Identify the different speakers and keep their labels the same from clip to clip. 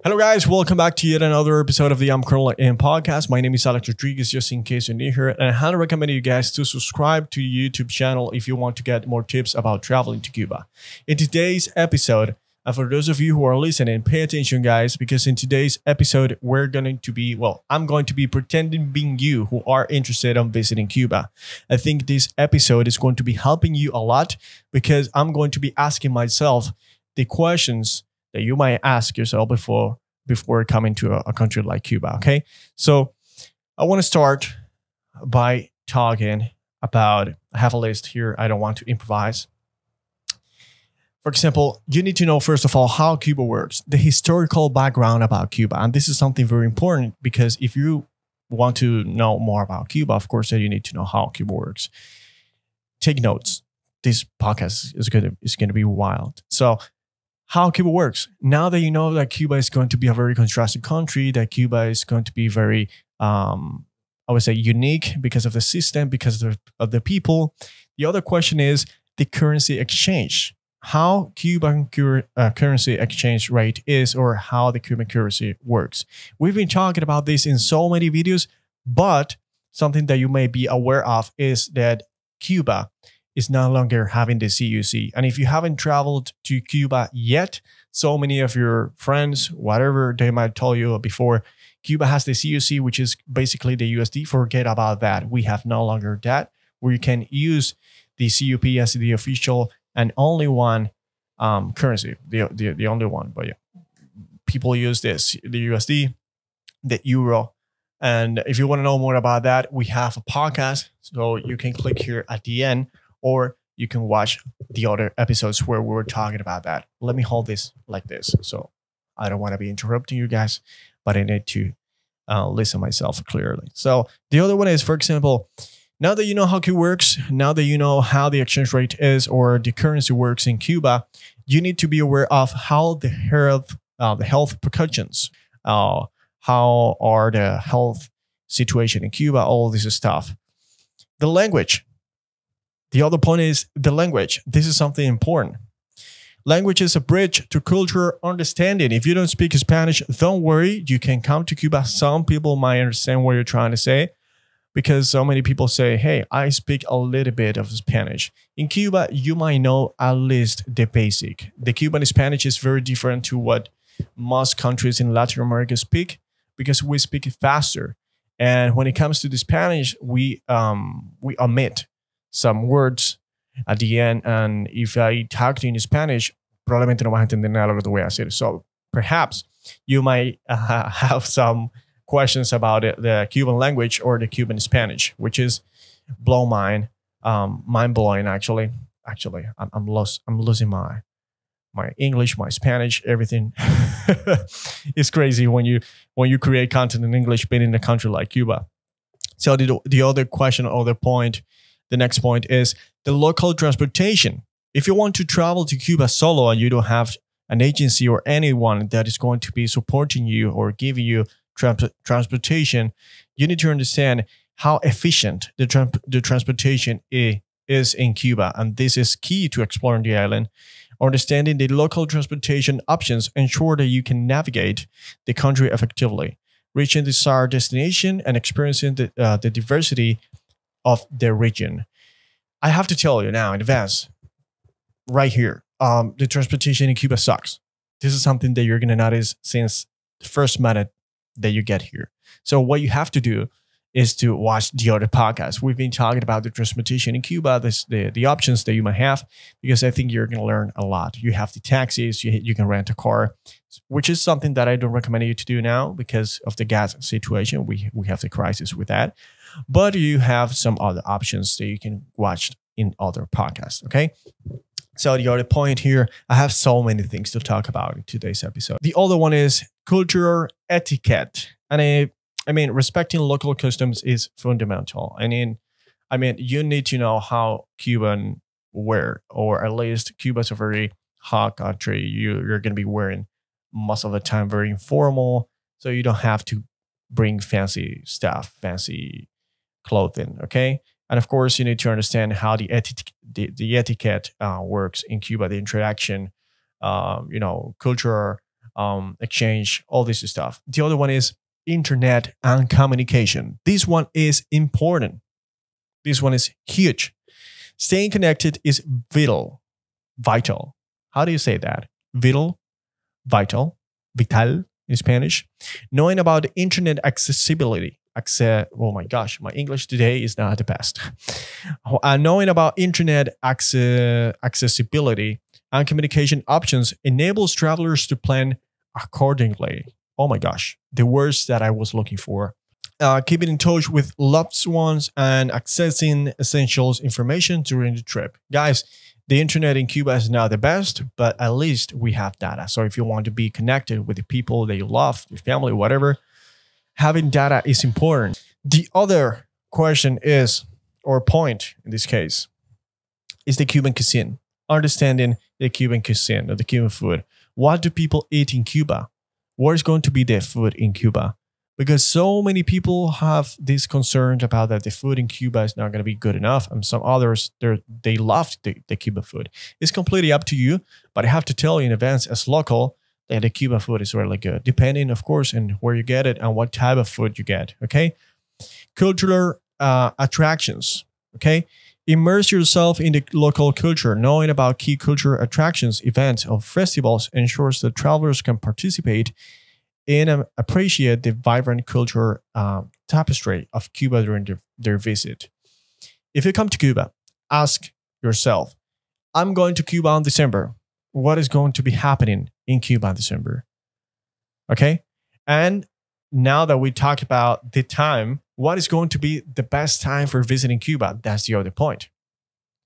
Speaker 1: Hello, guys. Welcome back to yet another episode of the alexr.emprende podcast. My name is Alex Rodriguez, just in case you're new here. And I highly recommend you guys to subscribe to the YouTube channel if you want to get more tips about traveling to Cuba. In today's episode, and for those of you who are listening, pay attention, guys, because in today's episode, I'm going to be pretending being you who are interested in visiting Cuba. I think this episode is going to be helping you a lot because I'm going to be asking myself the questions that you might ask yourself before coming to a country like Cuba. Okay, so I want to start by talking about. I have a list here. I don't want to improvise. For example, you need to know first of all how Cuba works, the historical background about Cuba, and this is something very important because if you want to know more about Cuba, of course, then you need to know how Cuba works. Take notes. This podcast is going to be wild. So, how Cuba works. Now that you know that Cuba is going to be a very contrasting country, that Cuba is going to be very, I would say, unique because of the system, because of the people. The other question is the currency exchange. How Cuban currency exchange rate is, or how the Cuban currency works. We've been talking about this in so many videos, but something that you may be aware of is that Cuba is no longer having the CUC. And if you haven't traveled to Cuba yet, so many of your friends, whatever they might tell you before, Cuba has the CUC, which is basically the USD. Forget about that. We have no longer that, where you can use the CUP as the official and only one currency, the only one. But yeah, people use this, the USD, the euro. And if you want to know more about that, we have a podcast. So you can click here at the end, or you can watch the other episodes where we were talking about that. Let me hold this like this. So I don't want to be interrupting you guys, but I need to listen myself clearly. So the other one is, for example, now that you know how Cuba works, now that you know how the exchange rate is or the currency works in Cuba, you need to be aware of how the health precautions, how are the health situation in Cuba, all this stuff. The language. The other point is the language. This is something important. Language is a bridge to cultural understanding. If you don't speak Spanish, don't worry. You can come to Cuba. Some people might understand what you're trying to say because so many people say, hey, I speak a little bit of Spanish. In Cuba, you might know at least the basic. The Cuban Spanish is very different to what most countries in Latin America speak because we speak it faster. And when it comes to the Spanish, we omit some words at the end, and if I talk to you in Spanish, probablemente no vas a entender nada de lo que te voy a decir. So perhaps you might have some questions about the Cuban language or the Cuban Spanish, which is mind blowing. Actually, I'm losing my English, my Spanish, everything. It's crazy when you create content in English, being in a country like Cuba. So the other question, other point. The next point is the local transportation. If you want to travel to Cuba solo and you don't have an agency or anyone that is going to be supporting you or giving you transportation, you need to understand how efficient the transportation is in Cuba. And this is key to exploring the island. Understanding the local transportation options ensure that you can navigate the country effectively, reaching the desired destination and experiencing the diversity of the region. I have to tell you now in advance, right here, the transportation in Cuba sucks. This is something that you're going to notice since the first minute that you get here. So what you have to do is to watch the other podcasts. We've been talking about the transportation in Cuba, the options that you might have, because I think you're going to learn a lot. You have the taxis, you can rent a car, which is something that I don't recommend you to do now because of the gas situation. We have the crisis with that. But you have some other options that you can watch in other podcasts, okay? So the other point here, I have so many things to talk about in today's episode. The other one is cultural etiquette. And I mean, respecting local customs is fundamental. I mean, you need to know how Cuban wear, or at least Cuba's a very hot country. You're going to be wearing most of the time very informal, so you don't have to bring fancy stuff, fancy clothing, okay? And of course, you need to understand how the etiquette works in Cuba, the interaction, culture exchange, all this stuff. The other one is internet and communication. This one is important. This one is huge. Staying connected is vital. Vital. How do you say that? Vital, vital, vital in Spanish. Knowing about the internet accessibility. Oh my gosh, my English today is not the best. Knowing about internet accessibility and communication options enables travelers to plan accordingly. Oh my gosh, the words that I was looking for. Keeping in touch with loved ones and accessing essentials information during the trip. Guys, the internet in Cuba is not the best, but at least we have data. So if you want to be connected with the people that you love, your family, whatever, having data is important. The other question is, or point in this case, is the Cuban cuisine. Understanding the Cuban cuisine or the Cuban food. What do people eat in Cuba? What is going to be the food in Cuba? Because so many people have this concern about that the food in Cuba is not going to be good enough. And some others, they love the Cuban food. It's completely up to you. But I have to tell you in advance as local that the Cuban food is really good. Depending, of course, on where you get it and what type of food you get. Okay. Cultural attractions. Okay. Immerse yourself in the local culture. Knowing about key cultural attractions, events, or festivals ensures that travelers can participate and appreciate the vibrant culture tapestry of Cuba during their visit. If you come to Cuba, ask yourself, I'm going to Cuba in December. What is going to be happening in Cuba in December? Okay? And now that we talked about the time, what is going to be the best time for visiting Cuba? That's the other point.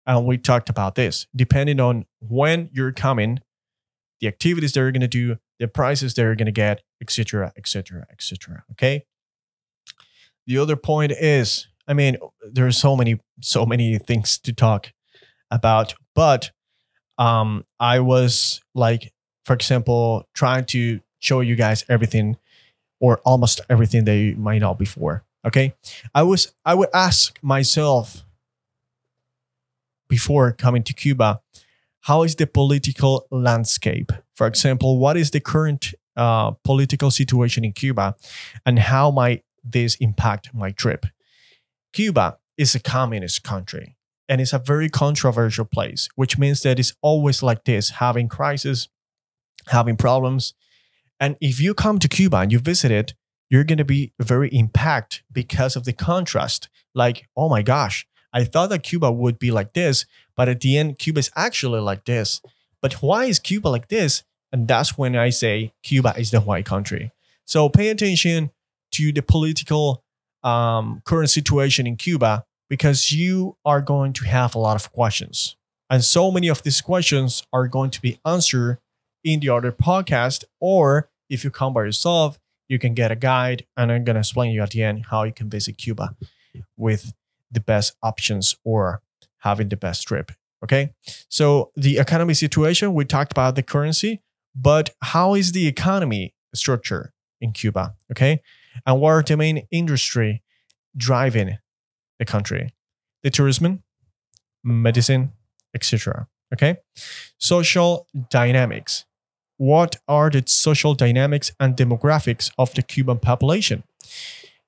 Speaker 1: And we talked about this. Depending on when you're coming, the activities that you're going to do, the prices that you're going to get, etc., etc., etc. Okay. The other point is, I mean, there's so many things to talk about, but I was like, for example, trying to show you guys everything or almost everything that you might know before. Okay. I would ask myself before coming to Cuba, how is the political landscape? For example, what is the current political situation in Cuba and how might this impact my trip? Cuba is a communist country and it's a very controversial place, which means that it's always like this, having crisis, having problems. And if you come to Cuba and you visit it, you're going to be very impacted because of the contrast. Like, oh my gosh, I thought that Cuba would be like this, but at the end, Cuba is actually like this. But why is Cuba like this? And that's when I say Cuba is the white country. So pay attention to the political current situation in Cuba because you are going to have a lot of questions. And so many of these questions are going to be answered in the other podcast. Or if you come by yourself, you can get a guide and I'm going to explain you at the end how you can visit Cuba with the best options or having the best trip. Okay. So the economy situation, we talked about the currency, but how is the economy structure in Cuba? Okay. And what are the main industry driving the country? The tourism, medicine, etc. Okay. Social dynamics. What are the social dynamics and demographics of the Cuban population?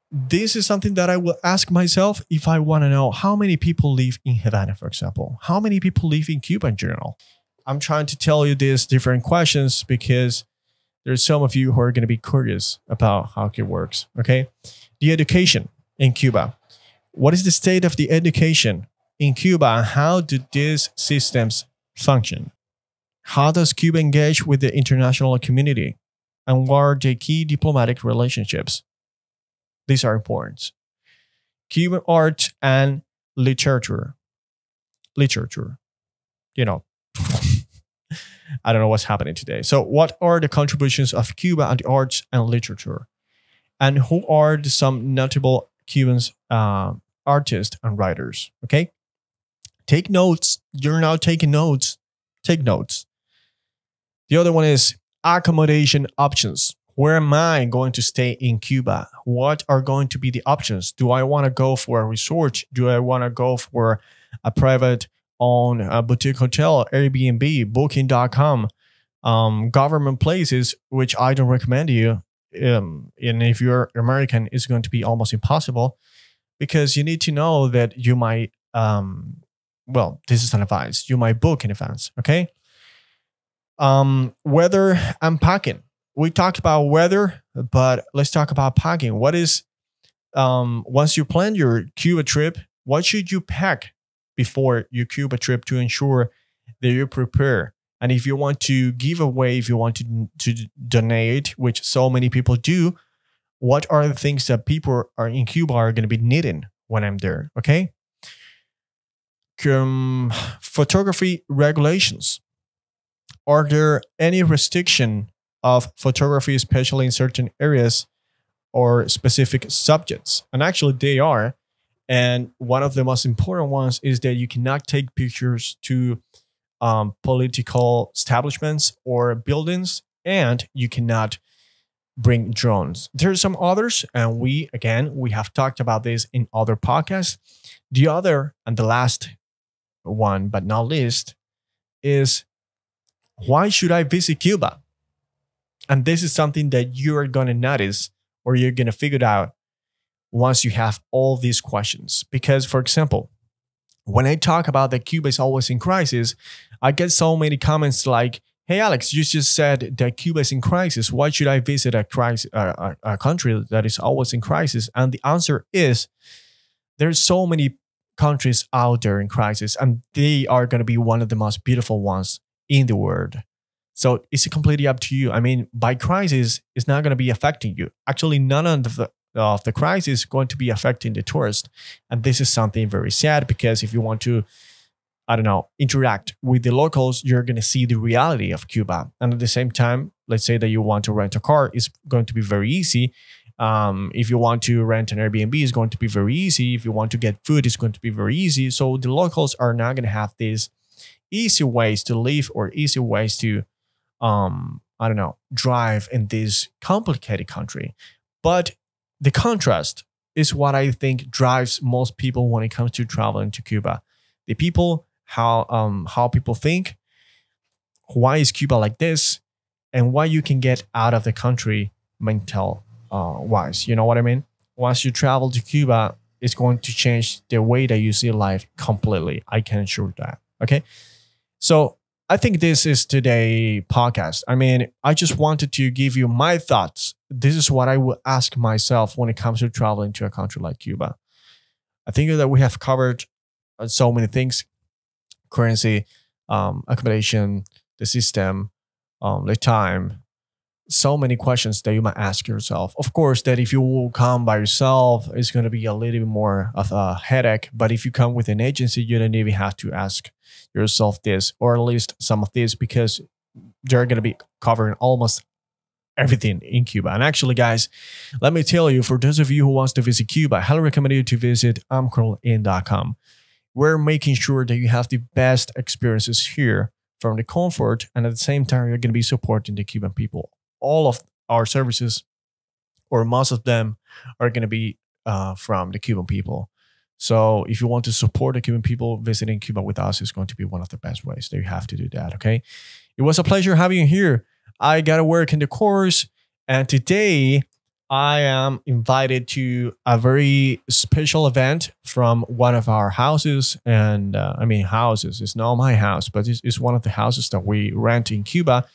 Speaker 1: This is something that I will ask myself if I want to know how many people live in Havana, for example. How many people live in Cuba in general? I'm trying to tell you these different questions because there's some of you who are going to be curious about how it works. Okay. The education in Cuba. What is the state of the education in Cuba and how do these systems function? How does Cuba engage with the international community? And what are the key diplomatic relationships? These are important. Cuban art and literature. Literature. You know, I don't know what's happening today. So what are the contributions of Cuba and the arts and literature? And who are some notable Cuban artists and writers? Okay. Take notes. You're now taking notes. Take notes. The other one is accommodation options. Where am I going to stay in Cuba? What are going to be the options? Do I want to go for a resort? Do I want to go for a private owned boutique hotel, Airbnb, Booking.com? government places, which I don't recommend you. And if you're American, it's going to be almost impossible because you need to know that you might, well, this is an advice, you might book in advance, okay? Weather and packing. We talked about weather, but let's talk about packing. What is, once you plan your Cuba trip, what should you pack before your Cuba trip to ensure that you prepare? And if you want to give away, if you want to donate, which so many people do, what are the things that people are in Cuba are going to be needing when I'm there? Okay. Photography regulations. Are there any restriction of photography, especially in certain areas or specific subjects? And actually, they are. And one of the most important ones is that you cannot take pictures to political establishments or buildings, and you cannot bring drones. There's some others, and we have talked about this in other podcasts. The other and the last one, but not least, is why should I visit Cuba? And this is something that you are going to notice or you're going to figure it out once you have all these questions. Because, for example, when I talk about that Cuba is always in crisis, I get so many comments like, hey, Alex, you just said that Cuba is in crisis. Why should I visit a country that is always in crisis? And the answer is there's so many countries out there in crisis, and they are going to be one of the most beautiful ones in the world. So it's completely up to you. I mean, by crisis, it's not going to be affecting you. Actually, none of the crisis is going to be affecting the tourist. And this is something very sad because if you want to, I don't know, interact with the locals, you're going to see the reality of Cuba. And at the same time, let's say that you want to rent a car, it's going to be very easy. If you want to rent an Airbnb, it's going to be very easy. If you want to get food, it's going to be very easy. So the locals are not going to have these easy ways to live or easy ways to, I don't know, drive in this complicated country. But the contrast is what I think drives most people when it comes to traveling to Cuba. The people, how people think, why is Cuba like this, and what you can get out of the country mental wise. You know what I mean? Once you travel to Cuba, it's going to change the way that you see life completely. I can assure that. Okay. So I think this is today's podcast. I mean, I just wanted to give you my thoughts. This is what I would ask myself when it comes to traveling to a country like Cuba. I think that we have covered so many things: currency, accommodation, the system, the time. So many questions that you might ask yourself. Of course, that if you will come by yourself, it's going to be a little bit more of a headache. But if you come with an agency, you don't even have to ask yourself this, or at least some of this, because they're going to be covering almost everything in Cuba. And actually, guys, let me tell you, for those of you who wants to visit Cuba, I highly recommend you to visit alexr.emprende. We're making sure that you have the best experiences here from the comfort, and at the same time, you're going to be supporting the Cuban people. All of our services, or most of them, are going to be from the Cuban people. So if you want to support the Cuban people, visiting Cuba with us is going to be one of the best ways that you have to do that. Okay. It was a pleasure having you here. I got to work in the course, and today I am invited to a very special event from one of our houses. And I mean, houses, it's not my house, but it's one of the houses that we rent in Cuba.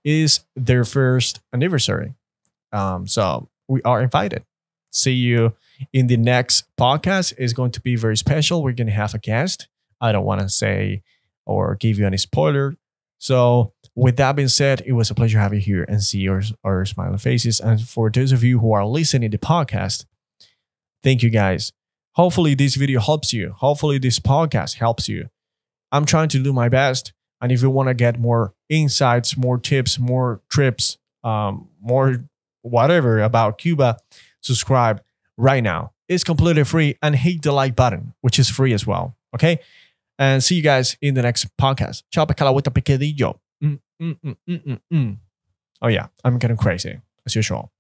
Speaker 1: Is their first anniversary. So we are invited. See you in the next podcast. It's going to be very special. We're going to have a guest. I don't want to say or give you any spoiler. So with that being said, it was a pleasure having you here and see your smiling faces. And for those of you who are listening to the podcast, thank you guys. Hopefully this video helps you. Hopefully this podcast helps you. I'm trying to do my best. And if you want to get more insights, more tips, more trips, more whatever about Cuba, subscribe right now. It's completely free, and hit the like button, which is free as well. Okay? And see you guys in the next podcast. Ciao, pecadillo. Oh yeah, I'm getting crazy as usual.